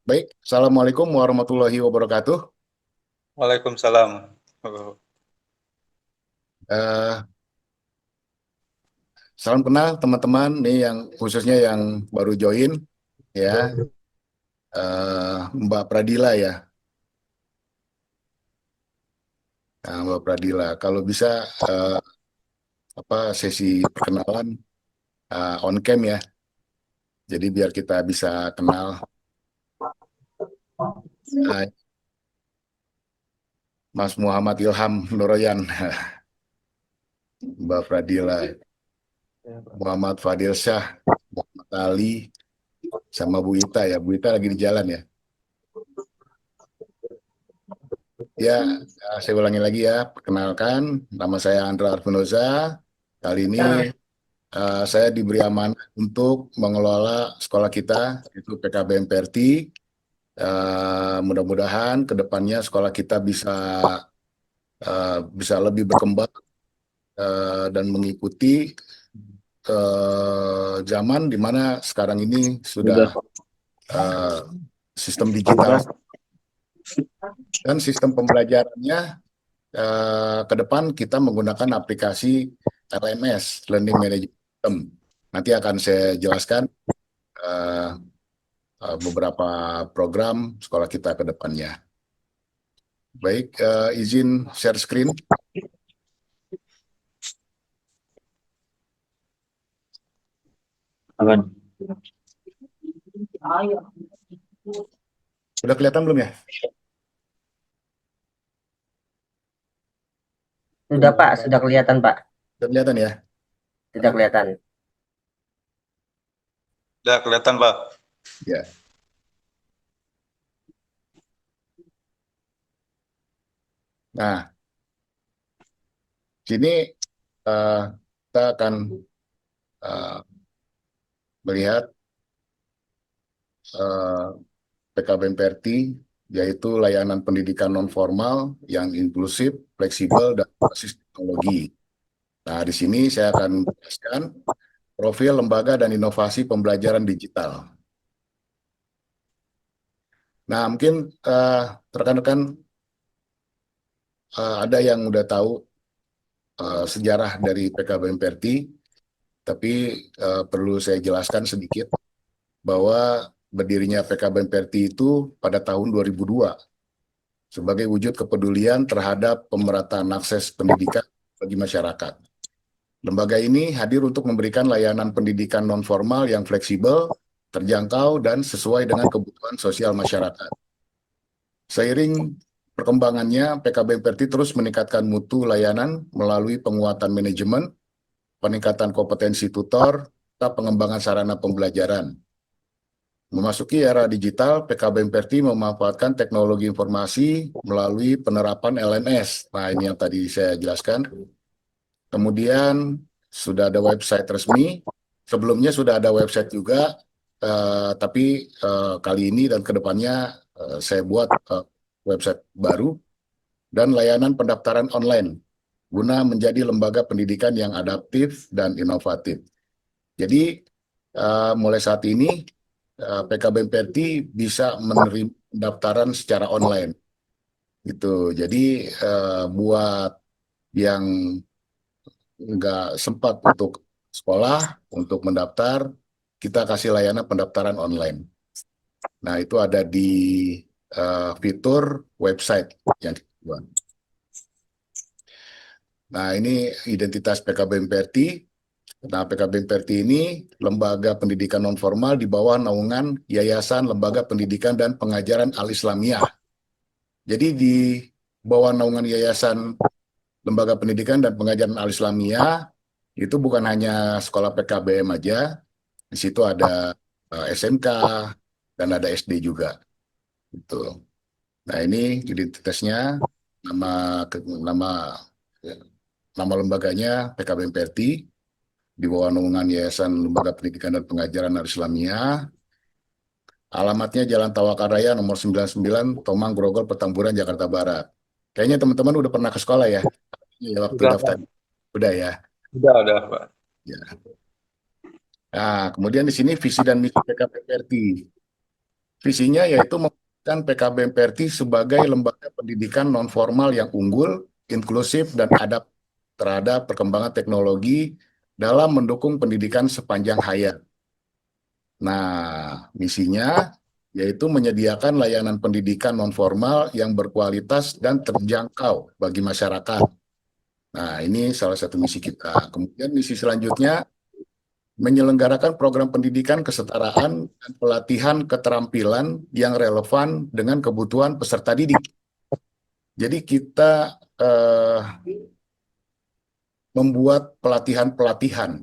Baik, Assalamualaikum warahmatullahi wabarakatuh. Waalaikumsalam. Oh, Eh, Salam kenal teman-teman nih yang khususnya yang baru join ya, Mbak Pradila ya. Nah, Mbak Pradila, kalau bisa eh, sesi perkenalan on cam ya. Jadi biar kita bisa kenal. Eh, Mas Muhammad Ilham Nuroyan, Mbak Pradila, ya, Pak. Muhammad Fadil Syah, Muhammad Ali, sama Bu Ita ya. Bu Ita lagi di jalan ya. Ya, saya ulangi lagi ya. Perkenalkan, nama saya Andra Arfunoza. Kali ini saya diberi amanah untuk mengelola sekolah kita, yaitu PKBM PRT. Mudah-mudahan ke depannya sekolah kita bisa lebih berkembang dan mengikuti zaman di mana sekarang ini sudah Udah, eh, sistem digital udah. dan sistem pembelajarannya ke depan kita menggunakan aplikasi LMS, Learning Management System. Nanti akan saya jelaskan eh, beberapa program sekolah kita ke depannya. Baik, izin share screen. Aman. Sudah kelihatan belum ya? Sudah Pak, sudah kelihatan Pak. Sudah kelihatan ya? Sudah kelihatan. Udah kelihatan, Pak. Ya. Nah, sini eh, kita akan eh, melihat eh, PKBM PRT, yaitu layanan pendidikan non formal yang inklusif, fleksibel, dan berbasis teknologi. Nah, di sini saya akan menjelaskan profil lembaga dan inovasi pembelajaran digital. Nah, mungkin rekan-rekan ada yang udah tahu sejarah dari PKBM PRT, tapi perlu saya jelaskan sedikit bahwa berdirinya PKBM PRT itu pada tahun 2002 sebagai wujud kepedulian terhadap pemerataan akses pendidikan bagi masyarakat. Lembaga ini hadir untuk memberikan layanan pendidikan non formal yang fleksibel, terjangkau, dan sesuai dengan kebutuhan sosial masyarakat. Seiring perkembangannya, PKBM PRT terus meningkatkan mutu layanan melalui penguatan manajemen, peningkatan kompetensi tutor, serta pengembangan sarana pembelajaran. Memasuki era digital, PKBM PRT memanfaatkan teknologi informasi melalui penerapan LMS. Nah, ini yang tadi saya jelaskan. Kemudian sudah ada website resmi. Sebelumnya sudah ada website juga, tapi kali ini dan kedepannya saya buat website baru dan layanan pendaftaran online guna menjadi lembaga pendidikan yang adaptif dan inovatif. Jadi mulai saat ini PKBM PRT bisa menerima pendaftaran secara online. Gitu. Jadi buat yang nggak sempat untuk sekolah, untuk mendaftar, kita kasih layanan pendaftaran online. Nah, itu ada di fitur website yang kita buat. Nah, ini identitas PKBM PRT. Nah, PKBM PRT ini lembaga pendidikan non formal di bawah naungan Yayasan Lembaga Pendidikan dan Pengajaran Al-Islamiyah. Jadi di bawah naungan Yayasan Lembaga Pendidikan dan Pengajaran Al-Islamiyah itu bukan hanya sekolah PKBM aja, di situ ada SMK dan ada SD juga. Gitu. Nah, ini identitasnya, nama nama nama lembaganya PKBM PRT di bawah naungan Yayasan Lembaga Pendidikan dan Pengajaran Al-Islamiyah. Alamatnya Jalan Tawakaraya nomor 99, Tomang Grogol, Petamburan, Jakarta Barat. Kayaknya teman-teman udah pernah ke sekolah ya? Iya, waktu Udah, daftar. Pak. Udah ya. Udah, Pak. Ya. Nah, kemudian di sini visi dan misi PKBM PRT. visinya yaitu memastikan PKBMPRT sebagai lembaga pendidikan non formal yang unggul, inklusif, dan adaptif terhadap perkembangan teknologi dalam mendukung pendidikan sepanjang hayat. Nah, misinya yaitu menyediakan layanan pendidikan non formal yang berkualitas dan terjangkau bagi masyarakat. Nah, ini salah satu misi kita. Kemudian misi selanjutnya menyelenggarakan program pendidikan kesetaraan dan pelatihan keterampilan yang relevan dengan kebutuhan peserta didik. Jadi kita membuat pelatihan-pelatihan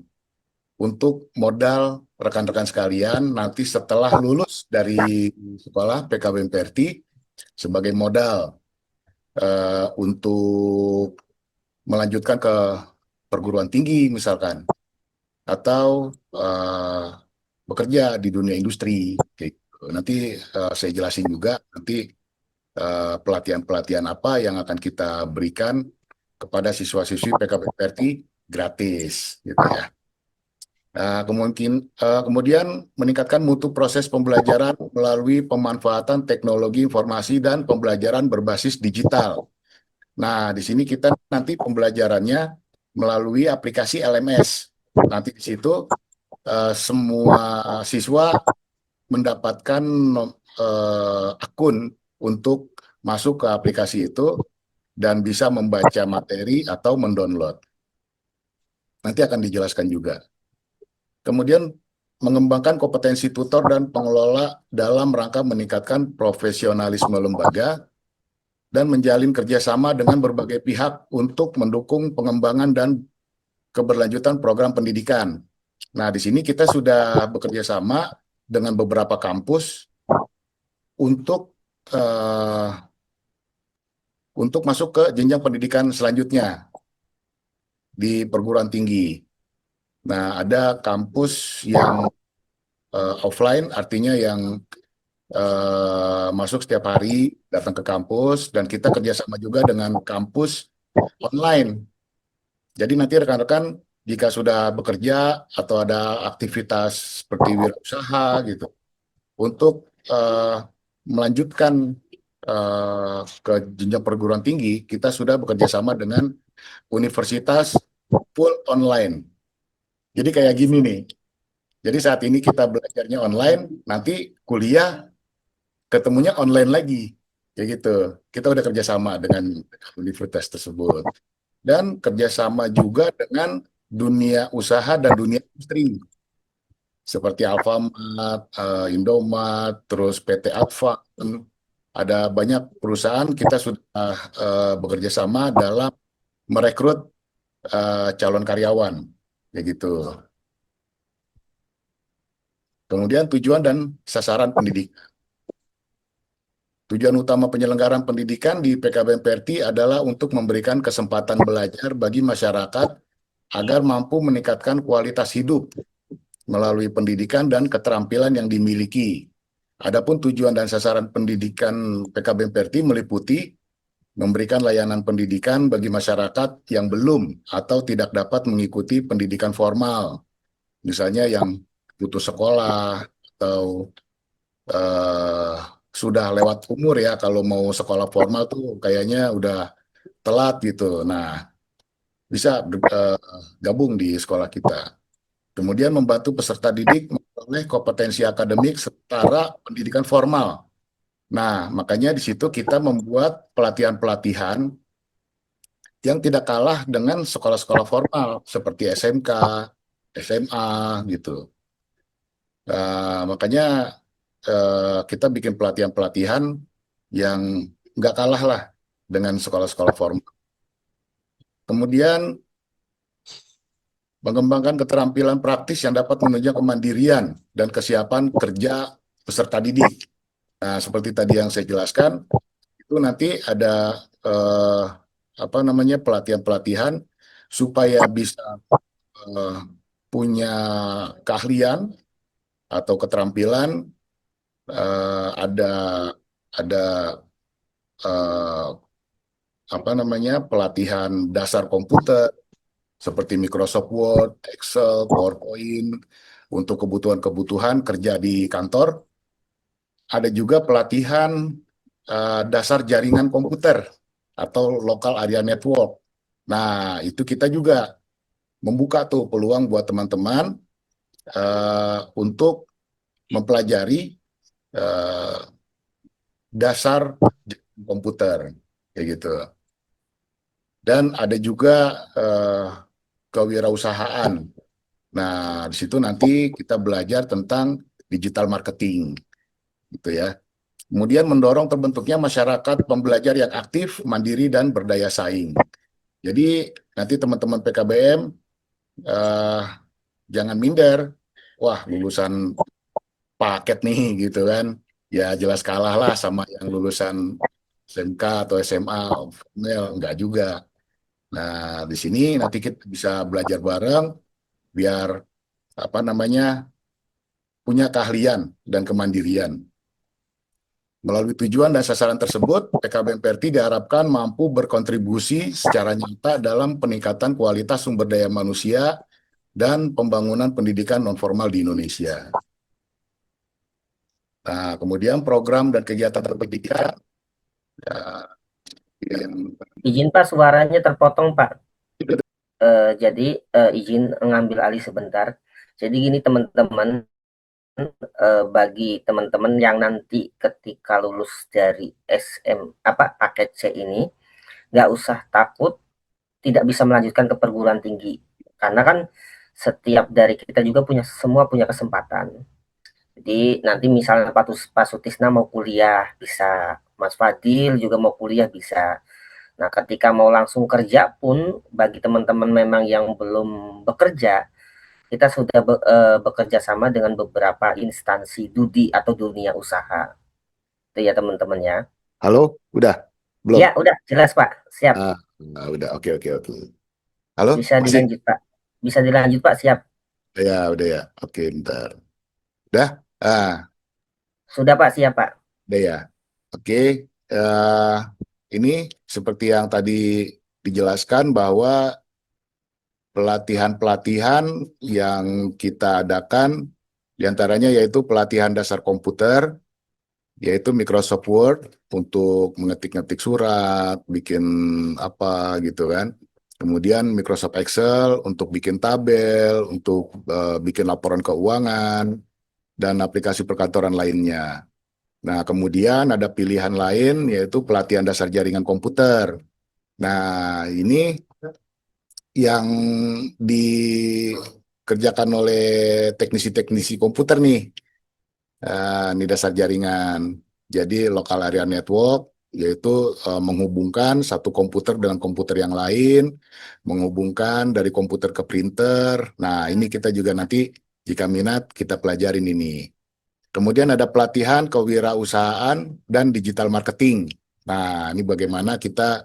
untuk modal rekan-rekan sekalian nanti setelah lulus dari sekolah PKBMPRT sebagai modal untuk melanjutkan ke perguruan tinggi misalkan, atau bekerja di dunia industri. Kayak gitu. Nanti saya jelasin juga nanti pelatihan-pelatihan apa yang akan kita berikan kepada siswa-siswi PKBMPRT gratis, gitu ya. Kemudian meningkatkan mutu proses pembelajaran melalui pemanfaatan teknologi informasi dan pembelajaran berbasis digital. Nah, di sini kita nanti pembelajarannya melalui aplikasi LMS. Nanti di situ semua siswa mendapatkan akun untuk masuk ke aplikasi itu dan bisa membaca materi atau mendownload. Nanti akan dijelaskan juga. Kemudian mengembangkan kompetensi tutor dan pengelola dalam rangka meningkatkan profesionalisme lembaga dan menjalin kerjasama dengan berbagai pihak untuk mendukung pengembangan dan keberlanjutan program pendidikan. Nah, di sini kita sudah bekerja sama dengan beberapa kampus untuk masuk ke jenjang pendidikan selanjutnya di perguruan tinggi. Nah, ada kampus yang offline, artinya yang masuk setiap hari, datang ke kampus, dan kita kerjasama juga dengan kampus online. Jadi nanti rekan-rekan jika sudah bekerja atau ada aktivitas seperti wirausaha gitu, untuk melanjutkan ke jenjang perguruan tinggi, kita sudah bekerja sama dengan universitas full online. Jadi kayak gini nih. Jadi saat ini kita belajarnya online, nanti kuliah ketemunya online lagi. Kayak gitu. Kita udah kerjasama dengan universitas tersebut. Dan kerjasama juga dengan dunia usaha dan dunia industri. Seperti Alfamart, Indomart, terus PT Adva. Ada banyak perusahaan kita sudah bekerja sama dalam merekrut calon karyawan. Kayak gitu. Kemudian tujuan dan sasaran pendidikan. Tujuan utama penyelenggaraan pendidikan di PKBMPRT adalah untuk memberikan kesempatan belajar bagi masyarakat agar mampu meningkatkan kualitas hidup melalui pendidikan dan keterampilan yang dimiliki. Adapun tujuan dan sasaran pendidikan PKBMPRT meliputi memberikan layanan pendidikan bagi masyarakat yang belum atau tidak dapat mengikuti pendidikan formal, misalnya yang putus sekolah atau sudah lewat umur ya, kalau mau sekolah formal tuh kayaknya udah telat gitu. Nah, bisa gabung di sekolah kita. Kemudian membantu peserta didik memperoleh kompetensi akademik setara pendidikan formal. Nah, makanya di situ kita membuat pelatihan-pelatihan yang tidak kalah dengan sekolah-sekolah formal seperti SMK, SMA gitu. Makanya kita bikin pelatihan-pelatihan yang nggak kalah lah dengan sekolah-sekolah formal. Kemudian mengembangkan keterampilan praktis yang dapat menunjang kemandirian dan kesiapan kerja peserta didik. Nah, seperti tadi yang saya jelaskan, itu nanti ada pelatihan-pelatihan supaya bisa punya keahlian atau keterampilan. Ada pelatihan dasar komputer seperti Microsoft Word, Excel, PowerPoint untuk kebutuhan-kebutuhan kerja di kantor. ada juga pelatihan dasar jaringan komputer atau local area network. Nah, itu kita juga membuka tuh peluang buat teman-teman untuk mempelajari dasar komputer, kayak gitu. Dan ada juga kewirausahaan. Nah, di situ nanti kita belajar tentang digital marketing, gitu ya. Kemudian mendorong terbentuknya masyarakat pembelajar yang aktif, mandiri, dan berdaya saing. Jadi nanti teman-teman PKBM jangan minder. Wah, lulusan paket nih, gitu kan. Ya jelas kalah lah sama yang lulusan SMK atau SMA. Enggak juga. Nah, di sini nanti kita bisa belajar bareng biar apa namanya punya keahlian dan kemandirian. Melalui tujuan dan sasaran tersebut, PKBM PRT diharapkan mampu berkontribusi secara nyata dalam peningkatan kualitas sumber daya manusia dan pembangunan pendidikan nonformal di Indonesia. Nah, kemudian program dan kegiatan pendidikan. Ya, Izin Pak, suaranya terpotong Pak. Jadi izin ngambil alih sebentar. Jadi gini teman-teman, bagi teman-teman yang nanti ketika lulus dari paket C ini, nggak usah takut tidak bisa melanjutkan ke perguruan tinggi, karena kan setiap dari kita juga semua punya kesempatan. Jadi nanti misalnya Pak Sutisna mau kuliah bisa, Mas Fadil juga mau kuliah bisa. Nah, ketika mau langsung kerja pun bagi teman-teman memang yang belum bekerja, kita sudah bekerja sama dengan beberapa instansi DUDI atau dunia usaha. Itu ya teman-teman ya. halo, udah? Belum? Ya, udah jelas Pak. Siap. Udah, oke. Halo, Bisa masih? dilanjut Pak. Bisa dilanjut Pak, siap. Ya, udah ya. Oke, bentar. Udah? Sudah Pak, siap Pak. Udah ya. Oke. Ini seperti yang tadi dijelaskan bahwa pelatihan-pelatihan yang kita adakan diantaranya yaitu pelatihan dasar komputer, yaitu Microsoft Word untuk mengetik-ngetik surat, bikin apa gitu kan. Kemudian Microsoft Excel untuk bikin tabel, untuk bikin laporan keuangan, dan aplikasi perkantoran lainnya. Nah, kemudian ada pilihan lain yaitu pelatihan dasar jaringan komputer. Nah, ini yang dikerjakan oleh teknisi-teknisi komputer nih. Ini dasar jaringan. Jadi local area network yaitu menghubungkan satu komputer dengan komputer yang lain, menghubungkan dari komputer ke printer. Nah, ini kita juga nanti jika minat kita pelajarin ini. Kemudian ada pelatihan kewirausahaan dan digital marketing. Nah, ini bagaimana kita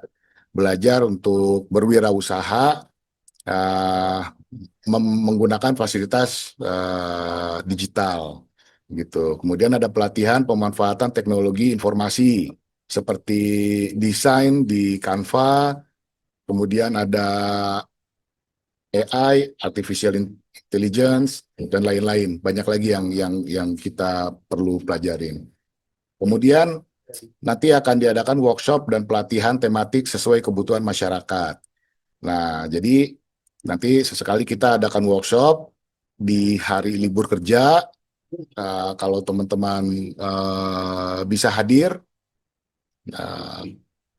belajar untuk berwirausaha menggunakan fasilitas digital gitu. Kemudian ada pelatihan pemanfaatan teknologi informasi seperti desain di Canva, kemudian ada AI, artificial intelligence, dan lain-lain. Banyak lagi yang kita perlu pelajarin. Kemudian nanti akan diadakan workshop dan pelatihan tematik sesuai kebutuhan masyarakat. Nah, jadi nanti sesekali kita adakan workshop di hari libur kerja. Kalau teman-teman bisa hadir,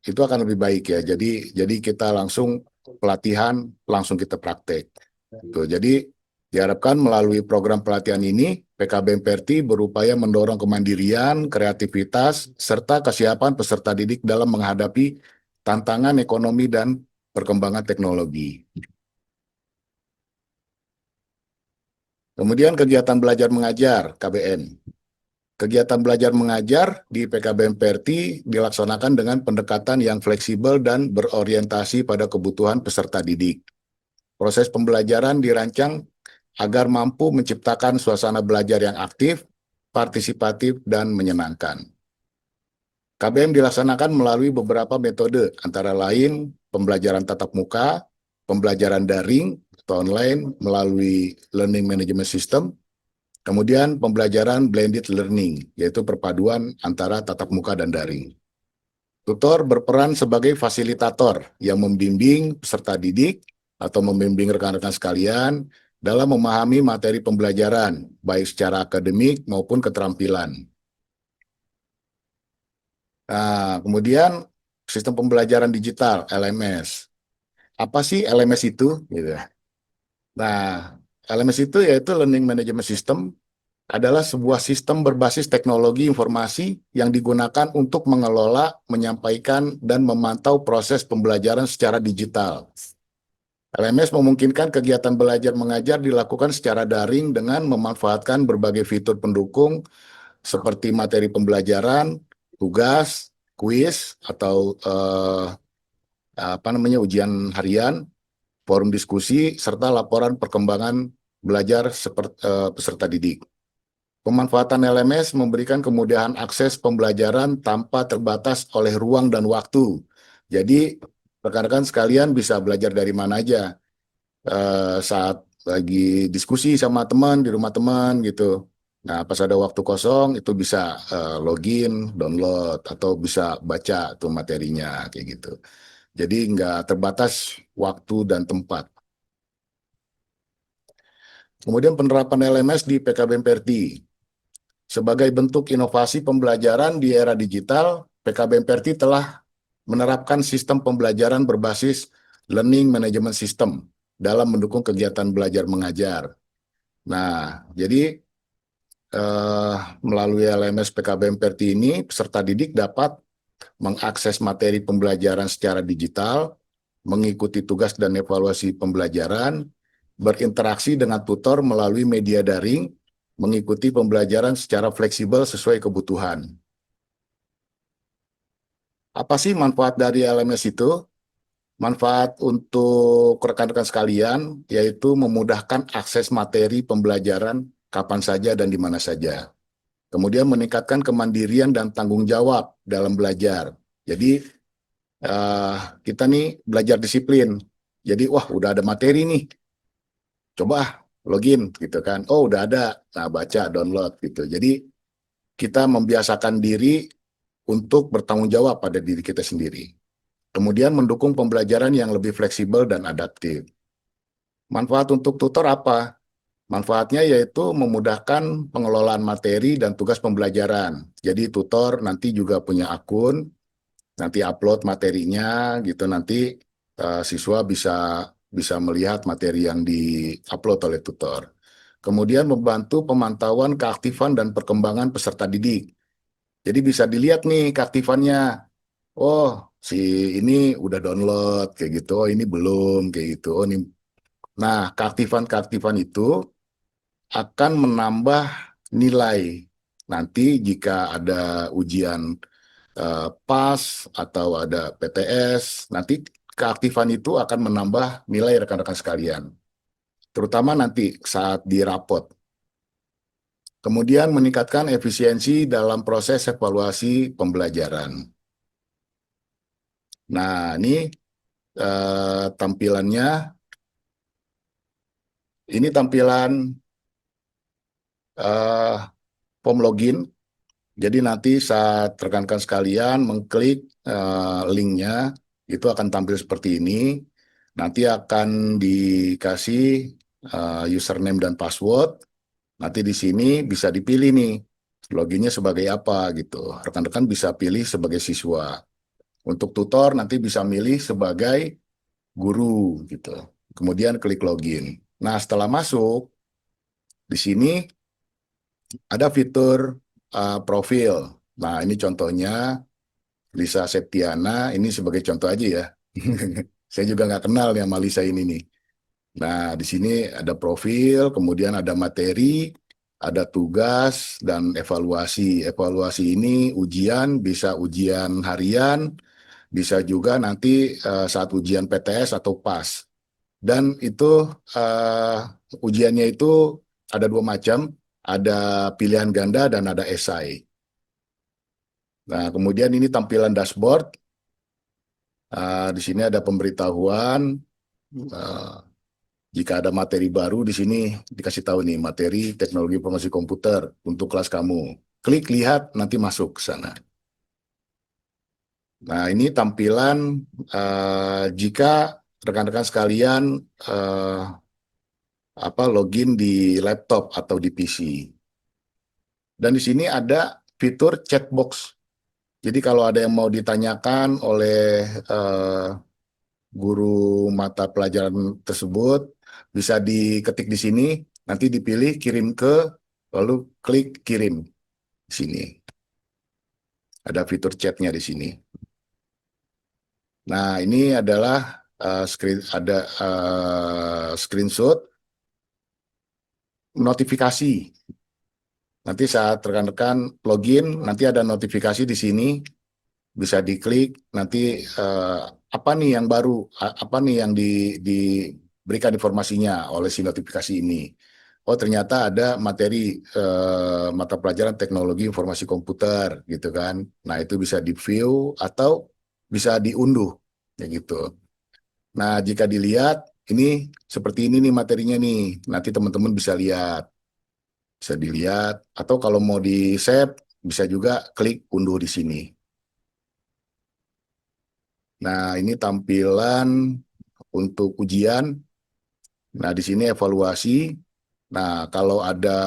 itu akan lebih baik ya. Jadi kita langsung pelatihan, langsung kita praktek. Gitu. Jadi diharapkan melalui program pelatihan ini, PKBM PRT berupaya mendorong kemandirian, kreativitas, serta kesiapan peserta didik dalam menghadapi tantangan ekonomi dan perkembangan teknologi. Kemudian kegiatan belajar mengajar KBM. Kegiatan belajar mengajar di PKBM PRT dilaksanakan dengan pendekatan yang fleksibel dan berorientasi pada kebutuhan peserta didik. Proses pembelajaran dirancang agar mampu menciptakan suasana belajar yang aktif, partisipatif, dan menyenangkan. KBM dilaksanakan melalui beberapa metode, antara lain pembelajaran tatap muka, pembelajaran daring atau online melalui Learning Management System, Kemudian pembelajaran blended learning, yaitu perpaduan antara tatap muka dan daring. Tutor berperan sebagai fasilitator yang membimbing peserta didik atau membimbing rekan-rekan sekalian dalam memahami materi pembelajaran, baik secara akademik maupun keterampilan. Nah, kemudian sistem pembelajaran digital, LMS. Apa sih LMS itu? Gitu. Nah, LMS itu yaitu Learning Management System, adalah sebuah sistem berbasis teknologi informasi yang digunakan untuk mengelola, menyampaikan, dan memantau proses pembelajaran secara digital. LMS memungkinkan kegiatan belajar mengajar dilakukan secara daring dengan memanfaatkan berbagai fitur pendukung seperti materi pembelajaran, tugas, kuis, atau ujian harian, forum diskusi, serta laporan perkembangan belajar peserta didik. Pemanfaatan LMS memberikan kemudahan akses pembelajaran tanpa terbatas oleh ruang dan waktu. Jadi, rekan-rekan sekalian bisa belajar dari mana aja saat lagi diskusi sama teman di rumah teman gitu. Nah, pas ada waktu kosong itu bisa login, download, atau bisa baca tuh materinya kayak gitu. Jadi nggak terbatas waktu dan tempat. Kemudian penerapan LMS di PKBMPRT. Sebagai bentuk inovasi pembelajaran di era digital, PKBMPRT telah menerapkan sistem pembelajaran berbasis Learning Management System dalam mendukung kegiatan belajar mengajar. Nah, jadi melalui LMS PKBMPRT ini, peserta didik dapat mengakses materi pembelajaran secara digital, mengikuti tugas dan evaluasi pembelajaran, berinteraksi dengan tutor melalui media daring, mengikuti pembelajaran secara fleksibel sesuai kebutuhan. Apa sih manfaat dari LMS itu? Manfaat untuk rekan-rekan sekalian, yaitu memudahkan akses materi pembelajaran kapan saja dan di mana saja. Kemudian meningkatkan kemandirian dan tanggung jawab dalam belajar. Jadi kita nih belajar disiplin. Jadi wah udah ada materi nih, coba login gitu kan. Oh udah ada, nah baca, download gitu. Jadi kita membiasakan diri untuk bertanggung jawab pada diri kita sendiri. Kemudian mendukung pembelajaran yang lebih fleksibel dan adaptif. Manfaat untuk tutor apa? Manfaatnya yaitu memudahkan pengelolaan materi dan tugas pembelajaran. Jadi tutor nanti juga punya akun, nanti upload materinya gitu, nanti siswa bisa melihat materi yang di-upload oleh tutor. Kemudian membantu pemantauan keaktifan dan perkembangan peserta didik. Jadi bisa dilihat nih keaktifannya. Oh, si ini udah download kayak gitu. Oh, ini belum kayak gitu. Oh, ini. Nah, keaktifan-keaktifan itu akan menambah nilai. Nanti jika ada ujian PAS atau ada PTS, nanti keaktifan itu akan menambah nilai rekan-rekan sekalian. Terutama nanti saat di rapot. Kemudian meningkatkan efisiensi dalam proses evaluasi pembelajaran. Nah, ini tampilannya. Ini tampilan form login. Jadi nanti saat rekan-rekan sekalian mengklik linknya, itu akan tampil seperti ini. Nanti akan dikasih username dan password. Nanti di sini bisa dipilih nih loginnya sebagai apa gitu. Rekan-rekan bisa pilih sebagai siswa. Untuk tutor nanti bisa milih sebagai guru gitu. Kemudian klik login. Nah, setelah masuk di sini ada fitur profil. Nah, ini contohnya Lisa Septiana, ini sebagai contoh aja ya. Saya juga nggak kenal ya sama Lisa ini nih. Nah, di sini ada profil, kemudian ada materi, ada tugas, dan evaluasi. Evaluasi ini ujian, bisa ujian harian, bisa juga nanti saat ujian PTS atau PAS. Dan itu ujiannya itu ada dua macam, ada pilihan ganda dan ada esai. Nah, kemudian ini tampilan dashboard. Di sini ada pemberitahuan, Jika ada materi baru di sini dikasih tahu nih materi teknologi informasi komputer untuk kelas kamu. Klik lihat nanti masuk ke sana. Nah, ini tampilan jika rekan-rekan sekalian login di laptop atau di PC. Dan di sini ada fitur chat box. Jadi kalau ada yang mau ditanyakan oleh guru mata pelajaran tersebut, bisa diketik di sini, nanti dipilih kirim ke, lalu klik kirim di sini. Ada fitur chatnya di sini. Nah, ini adalah screenshot notifikasi. Nanti saat rekan-rekan login, nanti ada notifikasi di sini, bisa diklik. Nanti apa nih yang baru, apa nih yang diberikan informasinya oleh si notifikasi ini. Oh, ternyata ada materi mata pelajaran teknologi informasi komputer, gitu kan. Nah, itu bisa di-view atau bisa diunduh, ya gitu. Nah, jika dilihat, ini seperti ini nih materinya nih. Nanti teman-teman bisa lihat. Bisa dilihat, atau kalau mau di-save, bisa juga klik unduh di sini. Nah, ini tampilan untuk ujian. Nah, di sini evaluasi. Nah, kalau ada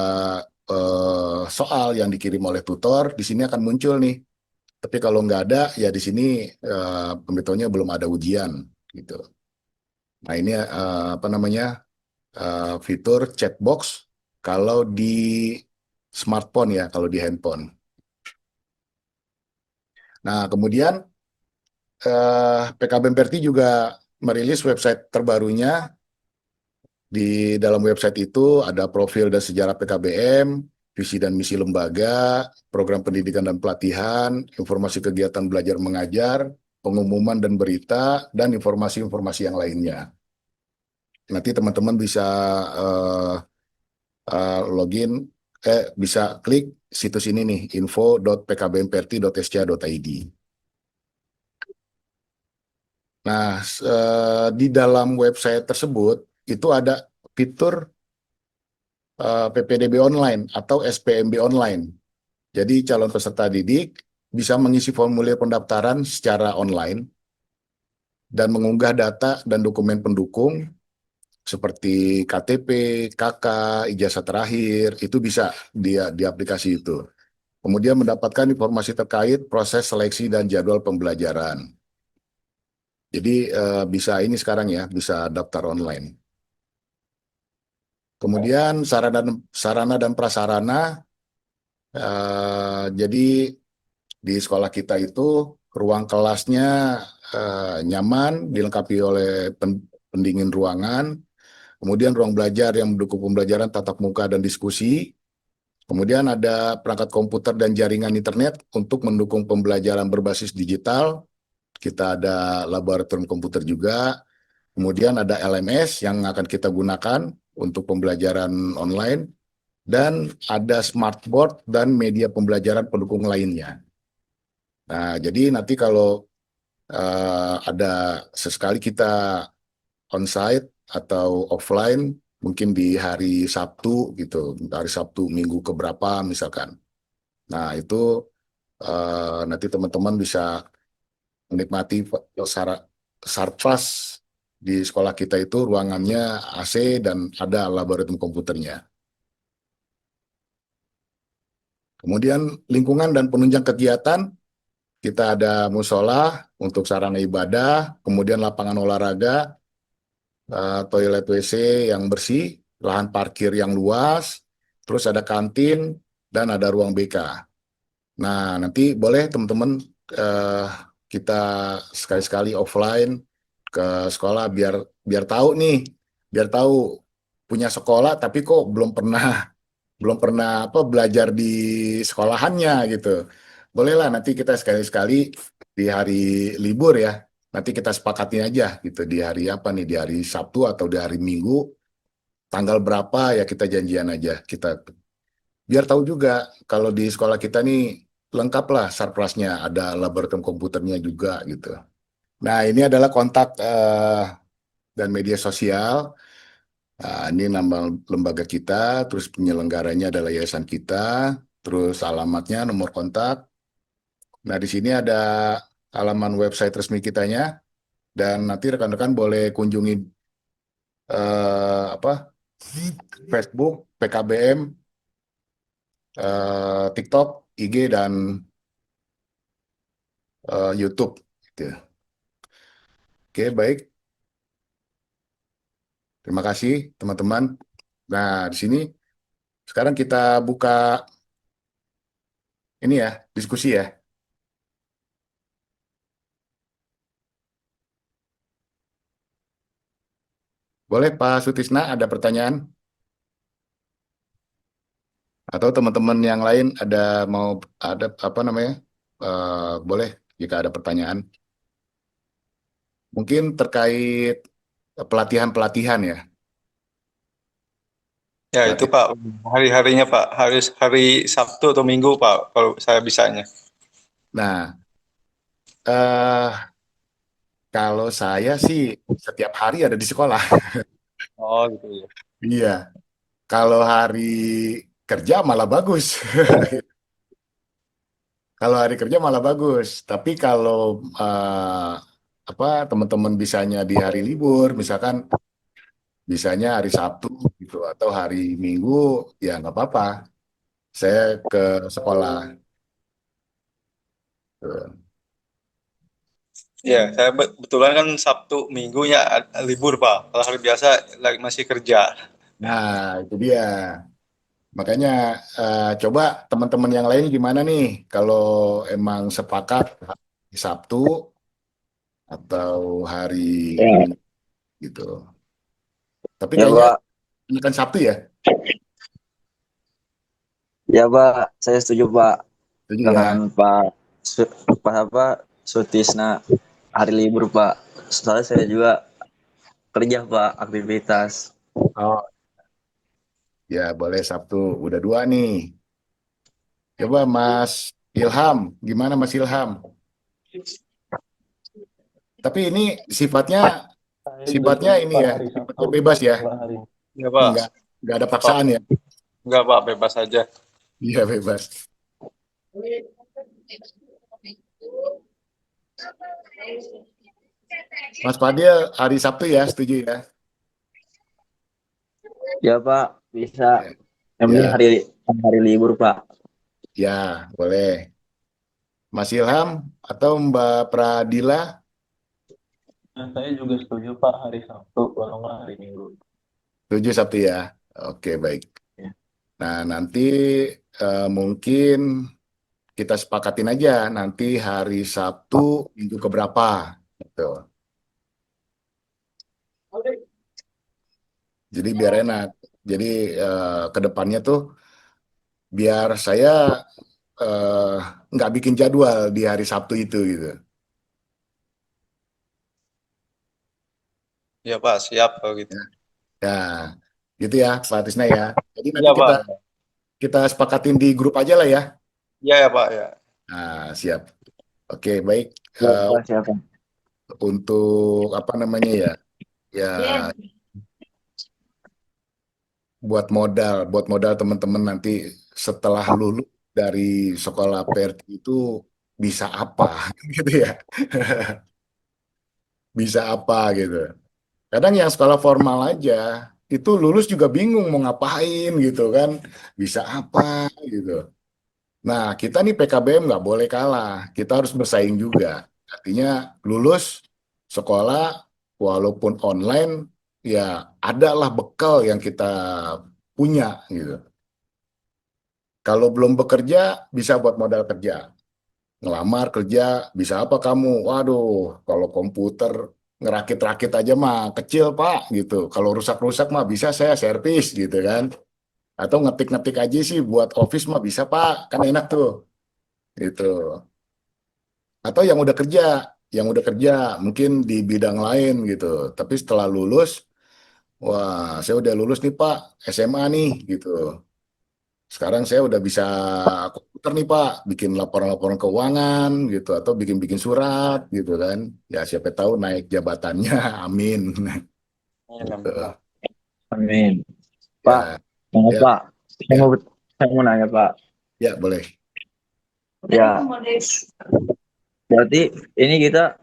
soal yang dikirim oleh tutor, di sini akan muncul nih. Tapi kalau nggak ada, ya di sini pemberitahunya belum ada ujian, gitu. Nah, ini fitur chatbox kalau di smartphone ya, kalau di handphone. Nah, kemudian PKBM Perti juga merilis website terbarunya. Di dalam website itu ada profil dan sejarah PKBM, visi dan misi lembaga, program pendidikan dan pelatihan, informasi kegiatan belajar mengajar, pengumuman dan berita, dan informasi-informasi yang lainnya. Nanti teman-teman bisa login, bisa klik situs ini nih, info.pkbmperti.sca.id. Nah, di dalam website tersebut itu ada fitur PPDB online atau SPMB online. Jadi calon peserta didik bisa mengisi formulir pendaftaran secara online dan mengunggah data dan dokumen pendukung seperti KTP, KK, ijazah terakhir, itu bisa di aplikasi itu. Kemudian mendapatkan informasi terkait proses seleksi dan jadwal pembelajaran. Jadi bisa ini sekarang ya, bisa daftar online. Kemudian sarana dan prasarana, jadi di sekolah kita itu ruang kelasnya nyaman, dilengkapi oleh pendingin ruangan, kemudian ruang belajar yang mendukung pembelajaran tatap muka dan diskusi, kemudian ada perangkat komputer dan jaringan internet untuk mendukung pembelajaran berbasis digital, kita ada laboratorium komputer juga, kemudian ada LMS yang akan kita gunakan untuk pembelajaran online, dan ada smartboard dan media pembelajaran pendukung lainnya. Nah, jadi nanti kalau ada sesekali kita onsite atau offline, mungkin di hari Sabtu gitu, hari Sabtu minggu keberapa misalkan. Nah, itu nanti teman-teman bisa menikmati sarpras di sekolah kita itu ruangannya AC dan ada laboratorium komputernya. Kemudian lingkungan dan penunjang kegiatan, kita ada musola untuk sarana ibadah, kemudian lapangan olahraga, toilet WC yang bersih, lahan parkir yang luas, terus ada kantin, dan ada ruang BK. Nah, nanti boleh teman-teman kita sekali-sekali offline ke sekolah biar tahu nih, biar tahu punya sekolah tapi kok belum pernah belajar di sekolahannya gitu. Bolehlah nanti kita sekali-sekali di hari libur ya. Nanti kita sepakatin aja gitu di hari apa nih, di hari Sabtu atau di hari Minggu, tanggal berapa ya kita janjian aja. Kita biar tahu juga kalau di sekolah kita nih lengkap lah sarprasnya, ada laboratorium komputernya juga gitu. Nah, ini adalah kontak dan media sosial. Nah, ini nama lembaga kita, terus penyelenggaranya adalah yayasan kita, terus alamatnya, nomor kontak. Nah, di sini ada halaman website resmi kitanya, dan nanti rekan-rekan boleh kunjungi apa Facebook, PKBM, TikTok, IG, dan YouTube. Gitu. Oke, baik. Terima kasih, teman-teman. Nah, di sini sekarang kita buka ini ya, diskusi ya. Boleh Pak Sutisna, ada pertanyaan? Atau teman-teman yang lain ada apa namanya? Boleh jika ada pertanyaan. Mungkin terkait pelatihan-pelatihan ya. Ya itu Pelatihan. Pak, hari-harinya Pak, hari Sabtu atau Minggu Pak, kalau saya bisanya. Nah, eh kalau saya sih setiap hari ada di sekolah. Oh gitu ya. Iya. Kalau hari kerja malah bagus. Kalau hari kerja malah bagus. Tapi kalau apa teman-teman bisanya di hari libur, misalkan bisanya hari Sabtu gitu atau hari Minggu, ya nggak apa-apa. Saya ke sekolah. Tuh. Ya, saya kebetulan kan Sabtu Minggunya libur Pak. Kalau hari biasa lagi masih kerja. Nah, itu dia. Makanya coba teman-teman yang lain gimana nih kalau emang sepakat hari Sabtu atau hari Ya, Minggu gitu. Tapi ya kayaknya Pak, ini kan Sabtu ya. ya Pak, saya setuju Pak Setuju ya. dengan Pak apa Sutisna hari libur Pak. Soalnya saya juga kerja Pak, aktivitas. Oh, ya boleh Sabtu. Udah dua nih. Coba Mas Ilham, gimana Mas Ilham? Tapi ini sifatnya Saya juga sifatnya setuju ini Pak ya, hari Sabtu sifatnya bebas ya. setelah hari. Ya Pak. Nggak ada Pak. paksaan ya. Enggak Pak, bebas aja. Iya bebas. Mas Fadil hari Sabtu ya, setuju ya? Ya Pak, bisa. Ya, Yang penting ya, hari libur Pak. ya, boleh. Mas Ilham atau Mbak Pradila, Nah, saya juga setuju Pak hari Sabtu, kalau nggak hari Minggu. setuju Sabtu ya? Oke, baik. Ya. Nah, nanti mungkin kita sepakatin aja nanti hari Sabtu minggu keberapa. Gitu. Jadi biar enak. Jadi ke depannya tuh biar saya eh, nggak bikin jadwal di hari Sabtu itu gitu. Ya Pak, siap kalau gitu. Ya, gitu ya, Pak Tisna ya. Jadi nanti Iya kita Pak. kita sepakatin di grup aja lah ya. Iya ya Pak ya. Nah, siap. Oke, baik. Ya Eh, Pak, siapa? untuk apa namanya ya? Ya, buat modal teman-teman nanti setelah lulus dari sekolah PRT itu bisa apa gitu ya. Bisa apa gitu. Kadang yang sekolah formal aja itu lulus juga bingung mau ngapain gitu kan. Bisa apa gitu. Nah, kita nih PKBM nggak boleh kalah. Kita harus bersaing juga. Artinya lulus sekolah walaupun online ya adalah bekal yang kita punya gitu. Kalau belum bekerja bisa buat modal kerja. Ngelamar kerja bisa apa kamu? Waduh, kalau komputer ngerakit-rakit aja mah kecil Pak gitu. Kalau rusak-rusak mah bisa saya servis gitu kan. Atau ngetik-ngetik aja sih buat office mah bisa Pak. Kan enak tuh gitu. Atau yang udah kerja mungkin di bidang lain gitu. Tapi setelah lulus, wah saya udah lulus nih Pak, SMA nih gitu. Sekarang saya udah bisa komputer nih Pak, bikin laporan-laporan keuangan gitu atau bikin-bikin surat gitu kan. Ya siapa tahu naik jabatannya, amin. Ini Gitu. Pak. Amin. Pak, Ya, mau ya, Pak, saya ya, mau saya mau nanya Pak. ya boleh. Ya, berarti ini kita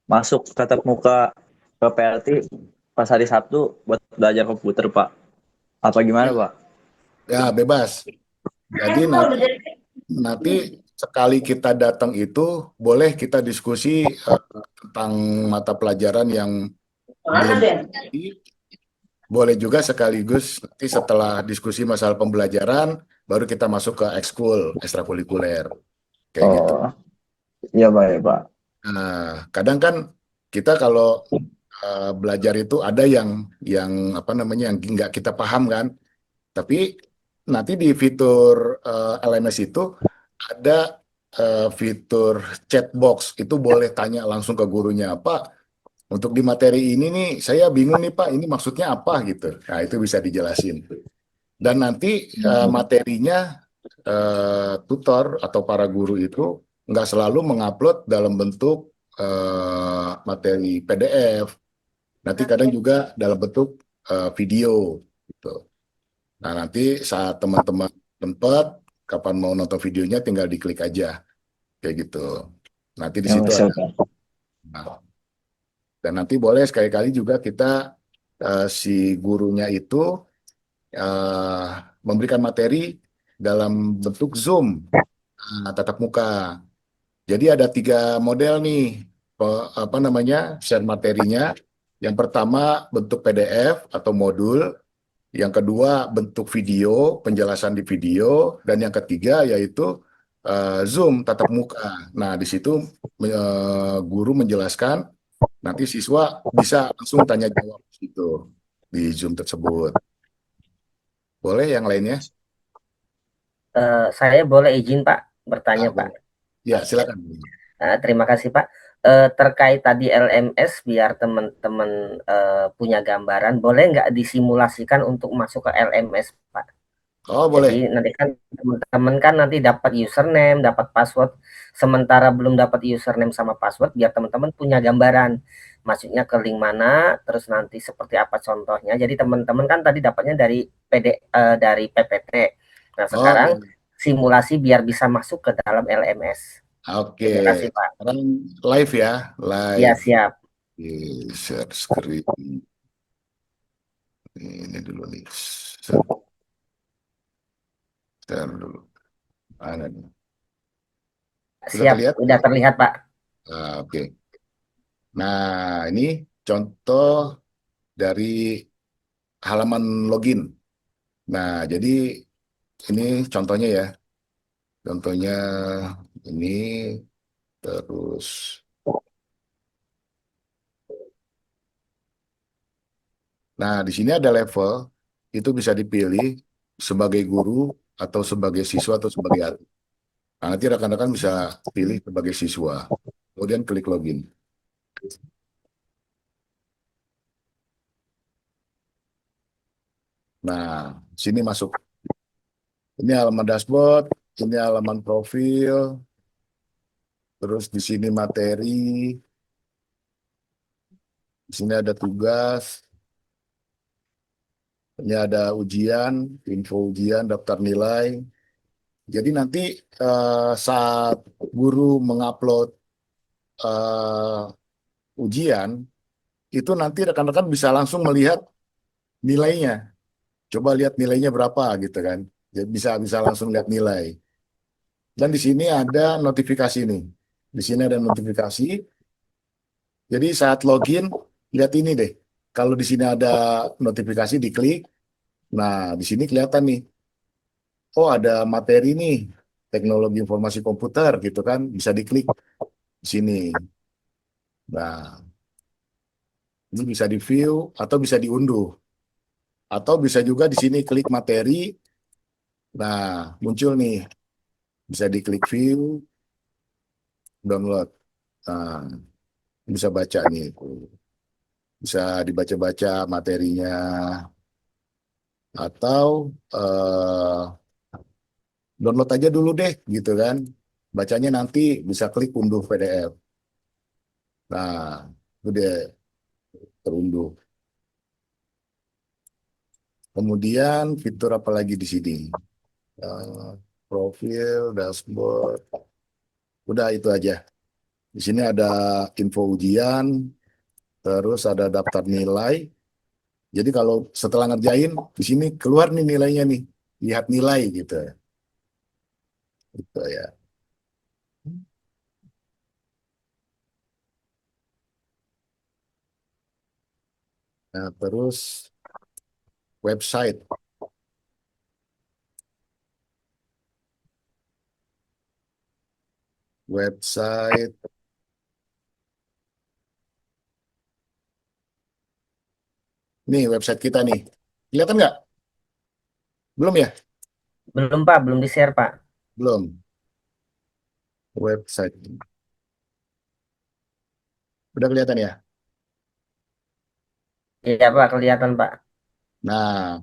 masuk tatap muka ke PLT pas hari Sabtu buat belajar komputer Pak. Apa gimana Ya, Pak? ya bebas. Jadi nanti sekali kita datang itu boleh kita diskusi tentang mata pelajaran yang belum diikuti. Boleh juga sekaligus nanti setelah diskusi masalah pembelajaran baru kita masuk ke ekskul ekstrakurikuler kayak gitu. Oh, iya Pak ya Pak. Nah, kadang kan kita kalau belajar itu ada yang apa namanya yang nggak kita paham kan. Tapi nanti di fitur LMS itu ada fitur chat box. Itu boleh tanya langsung ke gurunya, Pak. Untuk di materi ini nih, saya bingung nih Pak, ini maksudnya apa gitu. Nah, itu bisa dijelasin. Dan nanti materinya tutor atau para guru itu nggak selalu mengupload dalam bentuk materi PDF. Nanti kadang juga dalam bentuk video gitu. Nah, nanti saat teman-teman tempat, kapan mau nonton videonya tinggal diklik aja, kayak gitu. Nanti di Yang situ siap ada. Pak. Nah, dan nanti boleh sekali-kali juga kita si gurunya itu eh, memberikan materi dalam bentuk Zoom, tatap muka. Jadi ada 3 model nih, apa namanya, share materinya. Yang pertama bentuk PDF atau modul. Yang kedua bentuk video, penjelasan di video, dan yang ketiga yaitu Zoom tatap muka. Nah, di situ guru menjelaskan, nanti siswa bisa langsung tanya jawab di situ di Zoom tersebut. Boleh yang lainnya? Saya boleh izin Pak bertanya Ah, Pak. boleh. Ya, silakan. Terima kasih Pak. Terkait tadi LMS, biar teman-teman punya gambaran, boleh nggak disimulasikan untuk masuk ke LMS Pak? Oh, Jadi boleh. nanti kan teman-teman kan nanti dapat username, dapat password. Sementara belum dapat username sama password, biar teman-teman punya gambaran. Masuknya ke link mana, terus nanti seperti apa contohnya. Jadi teman-teman kan tadi dapatnya dari dari PPT. Nah Oh, sekarang iya. simulasi biar bisa masuk ke dalam LMS. Oke. Terima kasih Pak. Sekarang live ya, Ya live. siap. Oke, share screen. Ini dulu nih. Share dulu. Mana nih? Sudah Siap, terlihat? udah terlihat Pak. Oke. Nah, ini contoh dari halaman login. Nah, jadi ini contohnya ya. Contohnya ini terus. Nah, di sini ada level. Itu bisa dipilih sebagai guru atau sebagai siswa atau sebagai atlet. Nah, nanti rekan-rekan bisa pilih sebagai siswa. Kemudian klik login. Nah, sini masuk. Ini halaman dashboard, ini halaman profil, terus di sini materi, di sini ada tugas, ini ada ujian, info ujian, daftar nilai. Jadi nanti saat guru mengupload ujian, itu nanti rekan-rekan bisa langsung melihat nilainya. Coba lihat nilainya berapa gitu kan. Jadi bisa langsung lihat nilai. Dan di sini ada notifikasi nih. Di sini ada notifikasi. Jadi saat login, lihat ini deh. Kalau di sini ada notifikasi, diklik. Nah, di sini kelihatan nih. Oh, ada materi nih. Teknologi informasi komputer gitu kan. Bisa diklik di sini. Nah, ini bisa di view atau bisa diunduh. Atau bisa juga di sini klik materi. Nah, muncul nih. Bisa diklik view, download. Nah, bisa baca nih. Bisa dibaca-baca materinya. Atau download aja dulu deh gitu kan. Bacanya nanti bisa klik unduh PDF. Nah, itu dia terunduh. Kemudian fitur apa lagi di sini? Eh, Profil, dashboard, udah itu aja. Di sini ada info ujian, terus ada daftar nilai. Jadi kalau setelah ngerjain, di sini keluar nih nilainya nih, lihat nilai gitu, gitu ya. Nah, terus website. Website. Nih website kita nih. Kelihatan nggak? Belum ya? Belum Pak, belum di-share Pak. Belum. Website. Udah kelihatan ya? Iya Pak, kelihatan Pak. Nah,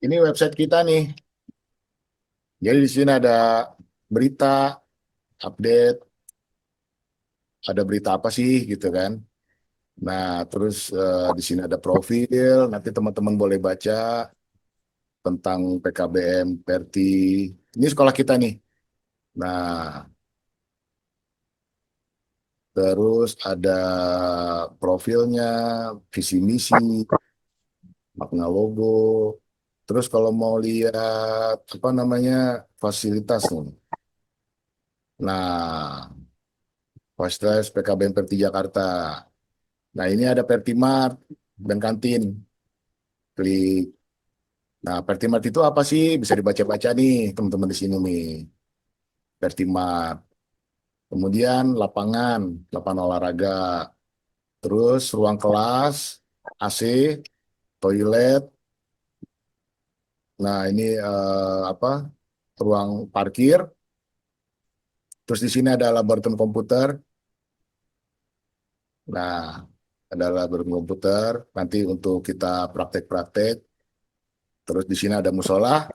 ini website kita nih. Jadi di sini ada berita, update, ada berita apa sih gitu kan. Nah, terus di sini ada profil, nanti teman-teman boleh baca tentang PKBM, Perti. Ini sekolah kita nih. Nah, terus ada profilnya, visi misi, makna logo. Terus kalau mau lihat apa namanya fasilitas nih. Nah, fasilitas PKBM Perti Jakarta. Nah, ini ada Pertimart dan kantin. Klik. Nah, Pertimart itu apa sih? Bisa dibaca-baca nih, teman-teman di sini nih. Pertimart. Kemudian lapangan, lapangan olahraga. Terus ruang kelas, AC, toilet. Nah, ini apa? Ruang parkir. Terus di sini ada laboratorium komputer. Nah, ada laboratorium komputer. Nanti untuk kita praktek-praktek. Terus di sini ada musola.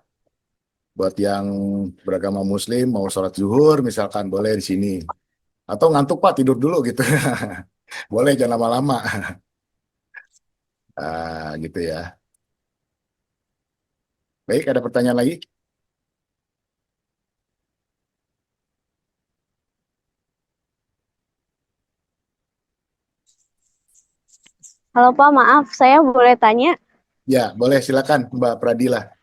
Buat yang beragama Muslim mau sholat zuhur, misalkan boleh di sini. Atau ngantuk Pak tidur dulu gitu. Boleh jangan lama-lama. Gitu ya. Baik, ada pertanyaan lagi? Halo Pak, maaf, saya boleh tanya, Ya, boleh silakan Mbak Pradila.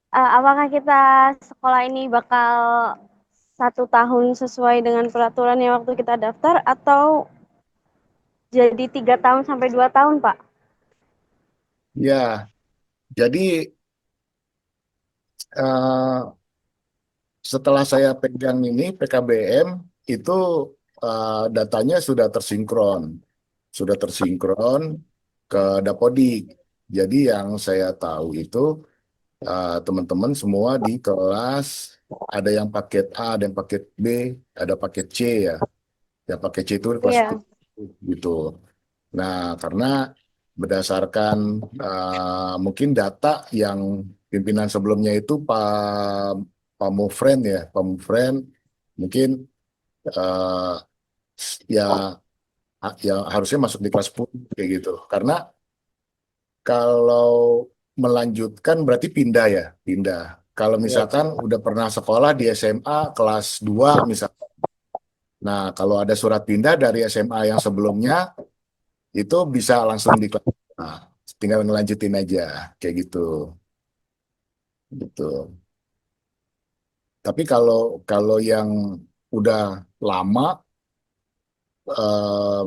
apakah kita sekolah ini bakal 1 tahun sesuai dengan peraturan yang waktu kita daftar atau jadi 3 tahun sampai 2 tahun, Pak? Ya, jadi eh, setelah saya pegang ini PKBM itu datanya sudah tersinkron ke Dapodik. Jadi yang saya tahu itu teman-teman semua di kelas ada yang paket A, ada yang paket B, ada paket C ya. Ya paket C itu kelas Iya, 7 gitu. Nah, karena berdasarkan mungkin data yang pimpinan sebelumnya itu Pak Mufren ya, Pak Mufren mungkin eh, ya ya harusnya masuk di kelas 10 kayak gitu. Karena kalau melanjutkan berarti pindah ya, pindah. Kalau misalkan udah pernah sekolah di SMA kelas 2 misalkan. Nah, kalau ada surat pindah dari SMA yang sebelumnya itu bisa langsung di kelas. Nah, tinggal ngelanjutin aja kayak gitu. Gitu. Tapi kalau kalau yang udah lama eh,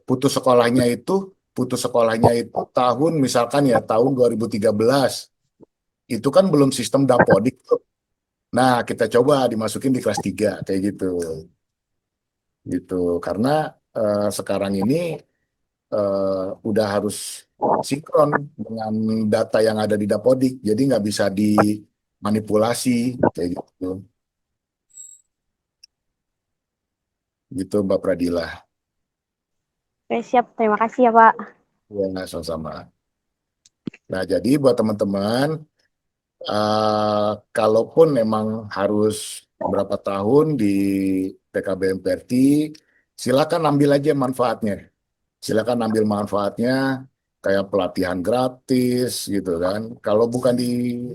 putus sekolahnya itu tahun misalkan ya tahun 2013 itu kan belum sistem dapodik tuh. Nah, kita coba dimasukin di kelas 3 kayak gitu. Gitu. Karena sekarang ini udah harus sinkron dengan data yang ada di dapodik. Jadi nggak bisa dimanipulasi kayak gitu. Gitu Mbak Pradila. oke, siap. Terima kasih ya, Pak. Ya, sama-sama. Nah, jadi buat teman-teman, kalaupun memang harus berapa tahun di PKBM Perti, silakan ambil aja manfaatnya. Silakan ambil manfaatnya kayak pelatihan gratis gitu kan. Kalau bukan di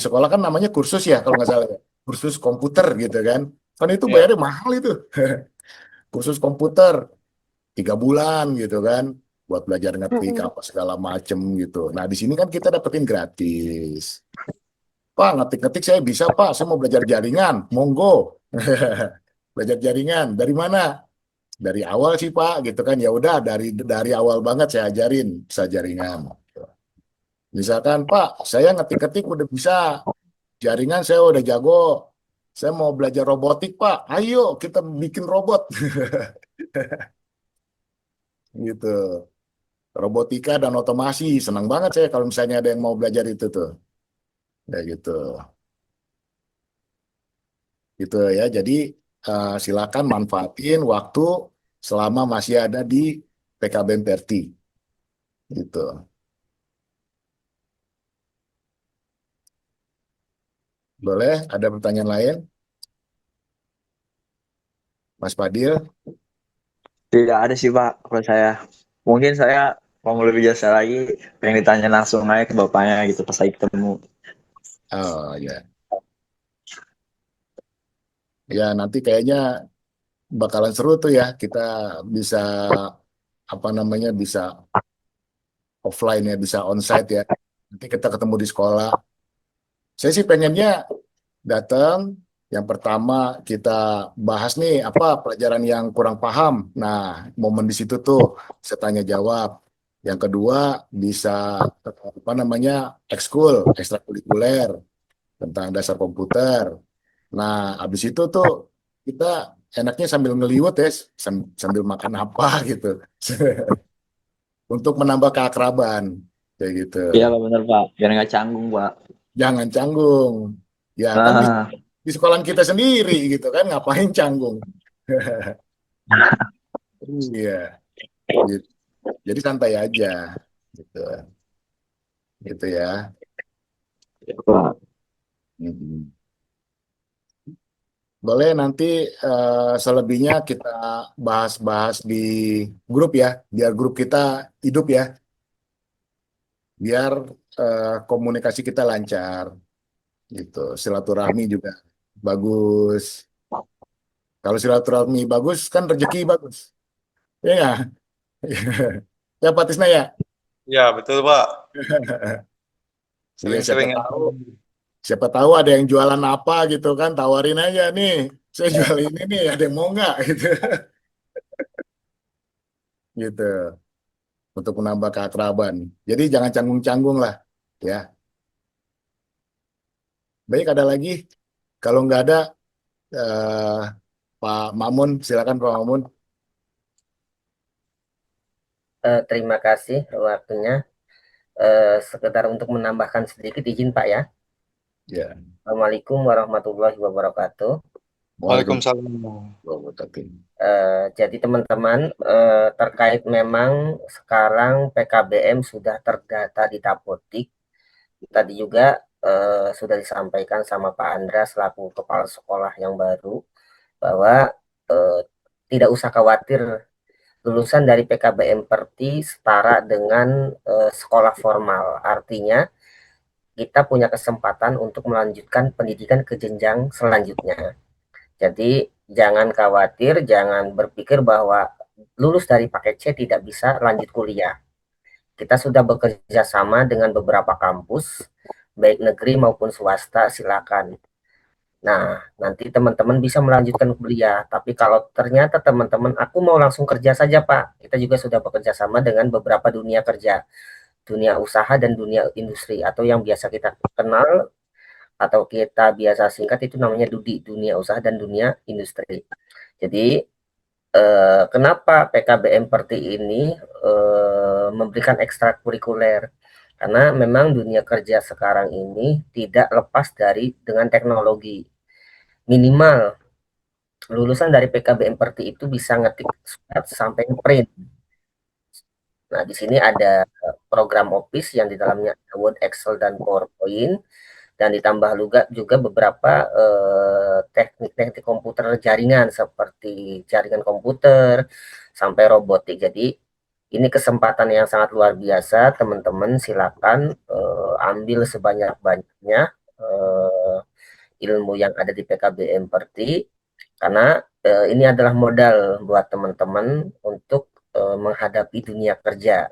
sekolah kan namanya kursus ya kalau nggak salah ya. Kursus komputer gitu kan. Kan itu Ya. bayarnya mahal itu. Kursus komputer 3 bulan gitu kan buat belajar ngetik Mm-mm. apa segala macem gitu. Nah di sini kan kita dapetin gratis. Pak ngetik-ngetik saya bisa Pak, saya mau belajar jaringan, monggo. Belajar jaringan dari mana? Dari awal sih Pak gitu kan. Ya udah dari awal banget saya ajarin bisa jaringan. Misalkan Pak saya ngetik-ngetik udah bisa jaringan, saya udah jago. Saya mau belajar robotik Pak, ayo kita bikin robot gitu. Robotika dan otomasi. Senang banget saya kalau misalnya ada yang mau belajar itu tuh. Ya gitu. Gitu ya. Jadi silakan manfaatin waktu selama masih ada di PKBM Perti. Gitu. Boleh? Ada pertanyaan lain? Mas Fadil? Tidak ada sih Pak kalau saya. Mungkin saya mau lebih jasa lagi, pengen ditanya langsung aja ke bapaknya gitu pas lagi ketemu. Oh ya. Ya nanti kayaknya bakalan seru tuh ya. Kita bisa apa namanya bisa offline ya, bisa onsite ya. Nanti kita ketemu di sekolah. Saya sih pengennya datang, yang pertama kita bahas nih apa pelajaran yang kurang paham. Nah, momen di situ tuh saya tanya jawab. Yang kedua bisa apa namanya ekskul, ekstrakurikuler tentang dasar komputer. Nah, habis itu tuh kita enaknya sambil ngeliwet ya, sambil makan apa gitu. Untuk menambah keakraban kayak gitu. Iya Pak, bener Pak, biar nggak canggung Pak. Jangan canggung. Ya kan Ah, di sekolah kita sendiri gitu kan ngapain canggung. Iya gitu. Jadi santai aja gitu gitu ya. Pak. Mhm. Boleh nanti selebihnya kita bahas-bahas di grup ya, biar grup kita hidup ya, biar komunikasi kita lancar gitu. Silaturahmi juga bagus. Kalau silaturahmi bagus kan rezeki bagus. Ya nggak? Ya Pak Tisna ya. Ya, betul, Pak. Iya siapa Sering-sering. tahu. Siapa tahu ada yang jualan apa gitu kan, tawarin aja nih. Saya jual ini nih, ada yang mau nggak gitu. Gitu. Untuk menambah keakraban. Jadi jangan canggung-canggung lah, ya. Baik, ada lagi? Kalau nggak ada, eh, Pak Mamun, silakan Pak Mamun. Terima kasih waktunya. Sekedar untuk menambahkan sedikit izin Pak ya. Ya, Assalamualaikum warahmatullahi wabarakatuh. Waalaikumsalam. Waalaikumsalam warahmatullahi wabarakatuh. Jadi teman-teman, terkait memang sekarang PKBM sudah terdata di Dapodik. Tadi juga sudah disampaikan sama Pak Andra selaku kepala sekolah yang baru bahwa eh, tidak usah khawatir, lulusan dari PKBM Perti setara dengan sekolah formal. Artinya kita punya kesempatan untuk melanjutkan pendidikan ke jenjang selanjutnya. Jadi jangan khawatir, jangan berpikir bahwa lulus dari paket C tidak bisa lanjut kuliah. Kita sudah bekerja sama dengan beberapa kampus, baik negeri maupun swasta, silakan. Nah, nanti teman-teman bisa melanjutkan kuliah. Tapi kalau ternyata teman-teman, aku mau langsung kerja saja, Pak. Kita juga sudah bekerja sama dengan beberapa dunia kerja, dunia usaha dan dunia industri, atau yang biasa kita kenal atau kita biasa singkat itu namanya DUDI, dunia usaha dan dunia industri. Jadi kenapa PKBM Perti ini memberikan ekstrakurikuler? Karena memang dunia kerja sekarang ini tidak lepas dari dengan teknologi. Minimal lulusan dari PKBM Perti itu bisa ngetik surat sampai print. Nah, di sini ada program Office yang di dalamnya ada Word, Excel, dan PowerPoint, dan ditambah juga beberapa teknik-teknik komputer jaringan seperti jaringan komputer sampai robotik. Jadi Ini kesempatan yang sangat luar biasa, teman-teman. Silakan ambil sebanyak-banyaknya ilmu yang ada di PKBM Perti, karena ini adalah modal buat teman-teman untuk menghadapi dunia kerja.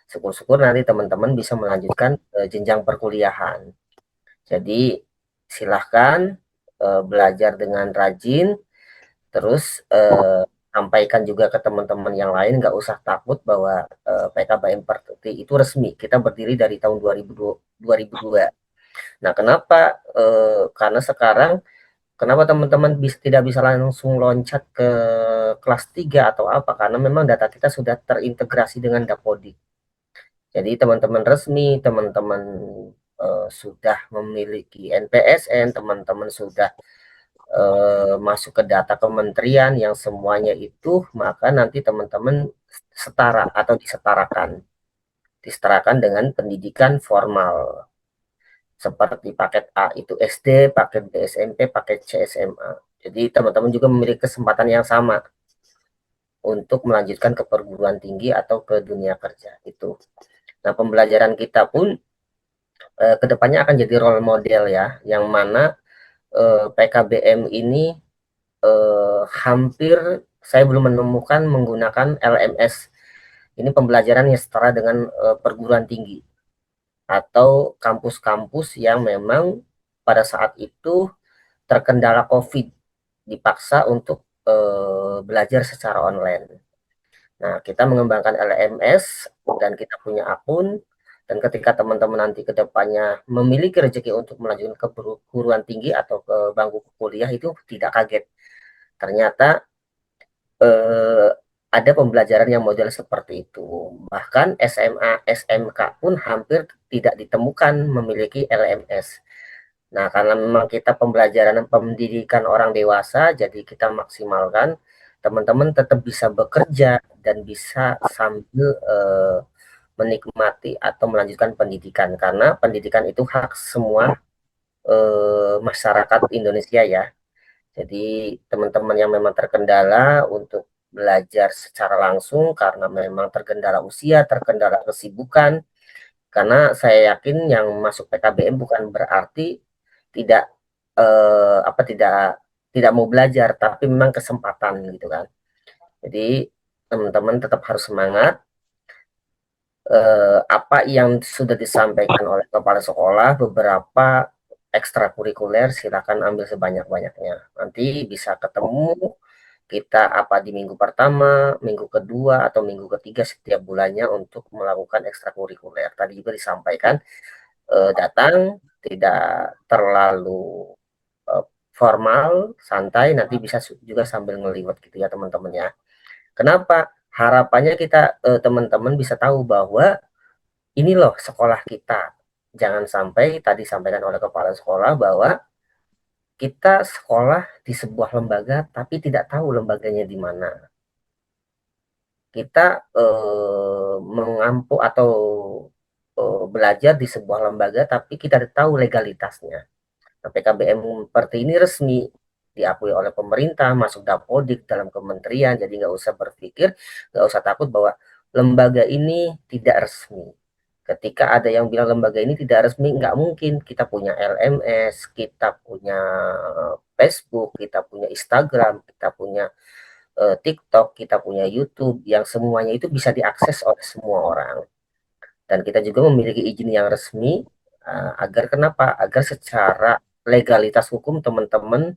Syukur-syukur nanti teman-teman bisa melanjutkan jenjang perkuliahan. Jadi silahkan belajar dengan rajin, terus sampaikan juga ke teman-teman yang lain, nggak usah takut bahwa PKBM Perti itu resmi. Kita berdiri dari tahun 2002. Nah, kenapa? Karena sekarang kenapa teman-teman tidak bisa langsung loncat ke kelas 3 atau apa? Karena memang data kita sudah terintegrasi dengan Dapodik. Jadi teman-teman resmi, teman-teman sudah memiliki NPSN, teman-teman sudah masuk ke data kementerian yang semuanya itu, maka nanti teman-teman setara atau disetarakan dengan pendidikan formal. Seperti paket A itu SD, paket B SMP, paket C SMA. Jadi teman-teman juga memiliki kesempatan yang sama untuk melanjutkan ke perguruan tinggi atau ke dunia kerja itu. Nah, pembelajaran kita pun kedepannya akan jadi role model ya, yang mana PKBM ini hampir saya belum menemukan menggunakan LMS. Ini pembelajaran yang setara dengan perguruan tinggi atau kampus-kampus yang memang pada saat itu terkendala COVID, dipaksa untuk belajar secara online. Nah, kita mengembangkan LMS dan kita punya akun, dan ketika teman-teman nanti ke depannya memiliki rezeki untuk melanjutkan ke perguruan tinggi atau ke bangku kuliah, itu tidak kaget. Ternyata ada pembelajaran yang model seperti itu. Bahkan SMA, SMK pun hampir tidak ditemukan memiliki LMS. Nah, karena memang kita pembelajaran pendidikan orang dewasa, jadi kita maksimalkan teman-teman tetap bisa bekerja dan bisa sambil menikmati atau melanjutkan pendidikan, karena pendidikan itu hak semua masyarakat Indonesia ya. Jadi teman-teman yang memang terkendala untuk belajar secara langsung karena memang terkendala usia, terkendala kesibukan, karena saya yakin yang masuk PKBM bukan berarti tidak tidak mau belajar, tapi memang kesempatan gitu kan. Jadi teman-teman tetap harus semangat. Apa yang sudah disampaikan oleh kepala sekolah, beberapa ekstrakurikuler silakan ambil sebanyak-banyaknya. Nanti bisa ketemu kita apa di minggu pertama, minggu kedua, atau minggu ketiga setiap bulannya untuk melakukan ekstrakurikuler. Tadi juga disampaikan datang tidak terlalu formal, santai, nanti bisa juga sambil ngeliwat gitu ya teman-teman ya. Kenapa? Harapannya kita teman-teman bisa tahu bahwa ini loh sekolah kita. Jangan sampai tadi sampaikan oleh kepala sekolah bahwa kita sekolah di sebuah lembaga tapi tidak tahu lembaganya di mana. Kita mengampu atau belajar di sebuah lembaga tapi kita tidak tahu legalitasnya. Nah, PKBM seperti ini resmi diakui oleh pemerintah, masuk Dapodik dalam kementerian, jadi nggak usah berpikir, nggak usah takut bahwa lembaga ini tidak resmi. Ketika ada yang bilang lembaga ini tidak resmi, nggak mungkin. Kita punya LMS, kita punya Facebook, kita punya Instagram, kita punya TikTok, kita punya YouTube, yang semuanya itu bisa diakses oleh semua orang. Dan kita juga memiliki izin yang resmi, agar kenapa? Agar secara legalitas hukum teman-teman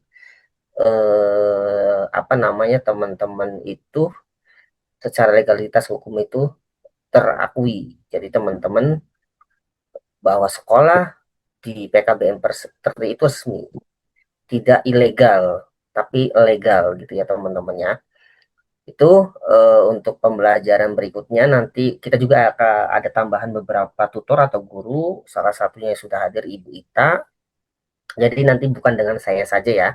teman-teman itu secara legalitas hukum itu terakui. Jadi teman-teman bahwa sekolah di PKBM Perti itu resmi, tidak ilegal tapi legal gitu ya teman-teman ya. Itu untuk pembelajaran berikutnya nanti kita juga akan ada tambahan beberapa tutor atau guru, salah satunya yang sudah hadir Ibu Ita. Jadi nanti bukan dengan saya saja ya,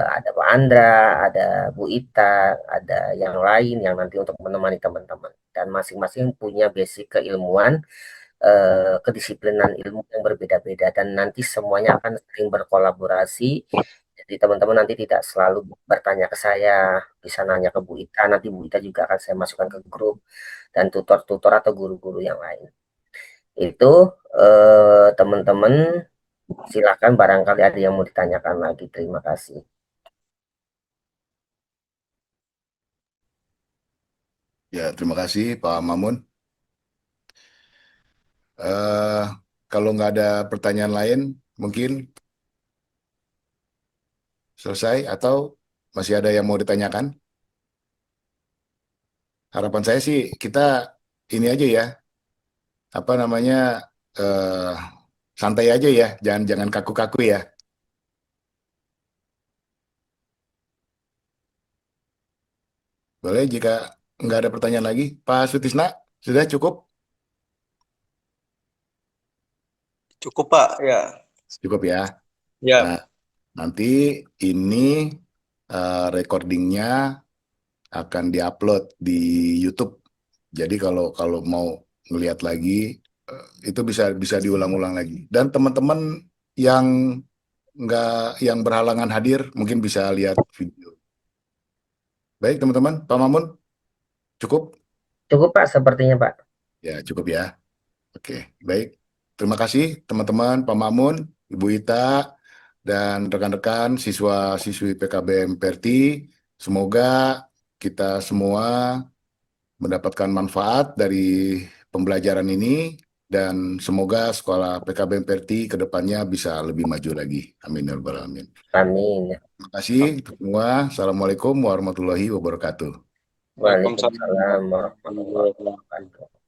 ada Pak Andra, ada Bu Ita, ada yang lain yang nanti untuk menemani teman-teman, dan masing-masing punya basic keilmuan, kedisiplinan ilmu yang berbeda-beda, dan nanti semuanya akan sering berkolaborasi. Jadi teman-teman nanti tidak selalu bertanya ke saya, bisa nanya ke Bu Ita, nanti Bu Ita juga akan saya masukkan ke grup dan tutor-tutor atau guru-guru yang lain. Itu teman-teman silakan barangkali ada yang mau ditanyakan lagi. Terima kasih. Ya, terima kasih Pak Mamun. Eh, kalau nggak ada pertanyaan lain, mungkin selesai atau masih ada yang mau ditanyakan? Harapan saya sih kita ini aja ya, apa namanya, eh, santai aja ya, jangan jangan kaku-kaku ya. Boleh jika nggak ada pertanyaan lagi, Pak Sutisna, sudah cukup? Cukup Pak, ya. Cukup ya. Ya, Nah, nanti ini recordingnya akan diupload di YouTube. Jadi kalau kalau mau ngelihat lagi itu bisa bisa diulang-ulang lagi. Dan teman-teman yang nggak yang berhalangan hadir mungkin bisa lihat video. Baik teman-teman, Pak Mamun cukup? Cukup Pak, sepertinya Pak. Ya cukup ya. Oke, baik. Terima kasih teman-teman, Pak Mamun, Ibu Ita, dan rekan-rekan siswa-siswi PKBM Perti. Semoga kita semua mendapatkan manfaat dari pembelajaran ini dan semoga sekolah PKBM Perti ke depannya bisa lebih maju lagi. Amin ya rabbal alamin. Amin. Terima kasih untuk semua. Assalamualaikum warahmatullahi wabarakatuh. Waalaikumsalam warahmatullahi wabarakatuh.